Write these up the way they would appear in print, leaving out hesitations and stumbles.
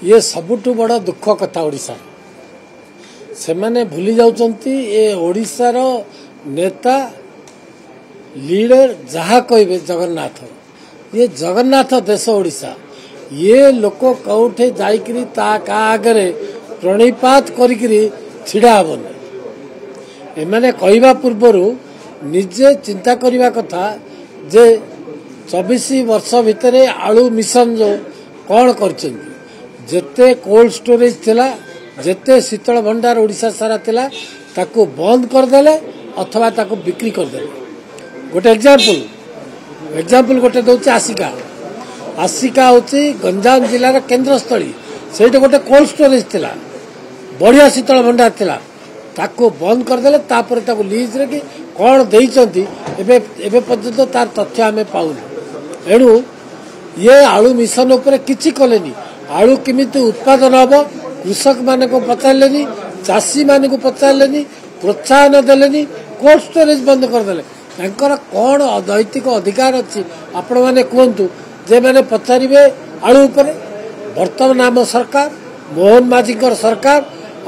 ये सबुठु बड़ दुख कथा ओडिशा से माने भूली जाउचंती ये ओडिशार नेता लीडर जहा कहबे जगन्नाथ ये जगन्नाथ देश ओडिशा ये लोक कौठे जाइकरी ता का आगरे प्रणिपात करिकरी छिड़ा हबन एमाने कहवा पूर्वर निजे चिंता करने कथा जे 24 वर्ष भितर आलू मिशन जो कौन करते कोल्ड स्टोरेज थिला जेते शीतल भंडार ओडिशा सारा थिला ताको बंद करदेले अथवा ताको बिक्री करदेले। गोटे एग्जांपल गोटे दउची आसिका होची गंजाम जिलार केन्द्रस्थली से गोटे कोल्ड स्टोरेज थिला बढ़िया शीतल भंडार थिला ताको बंद करदेले तापर ताको लीज रे कि कौन देइचंती एबे पर्यंत तार तथ्य आमे पाउनु एणु ये आलू मिशन उपरे किछि कलेनी आलू किमिति उत्पादन हबो कृषक माने को पचारलेनी चाषी माने को पचारलेनी प्रोत्साहन देलेनी कोल्ड स्टोरेज बंद करदेले तांकर कौन नैतिक अधिकार अछि आपण माने कहंतु जे माने पचारिबे आलू उपरे। वर्तमान आम सरकार मोहन माझीकर सरकार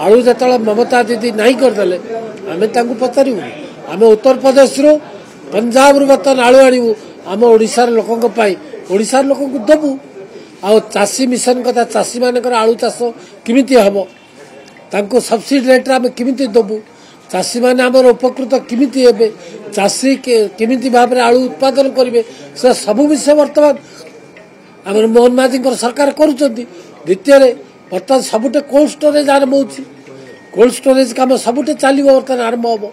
आलू जतले ममता दीदी नहीं करदेले आमे तांकु पचारिबु आमे उत्तर प्रदेश रो पंजाब रो बतन आलू आनिबु आम ओडिशार लोकंक पाई ओडिशार लोकंकु दबु आ चाषी मिशन कथा चाषी मानकर आलू चाष किमिति हबो तांको सब्सिडी रेट आमे किमिति दबु चाषी माने हमर उपकृत किमिति हेबे चाषी किमिति भाबरे आलू उत्पादन करिवे से सब विषय वर्तमान हमर मोहन माझीकर सरकार करूचंती। द्वितीय वर्तमान सबुटे कोल्ड स्टोरेज आरंभ होची कोल्ड स्टोरेज काम सबुटे चलिबो वर्तमान आरंभ हबो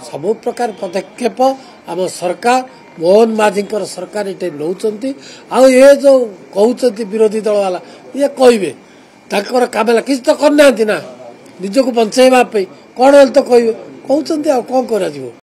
सब प्रकार पदक्षेप आम सरकार मोहन माझीकर सरकार ये नौचंती आ ये जो कहते विरोधी दल वाला ये कहबे ताकर कामला किछ तो करना ना निजको बंचाइबा पे कौन तो कहबे कहउचंती आ कौन करा जीवो।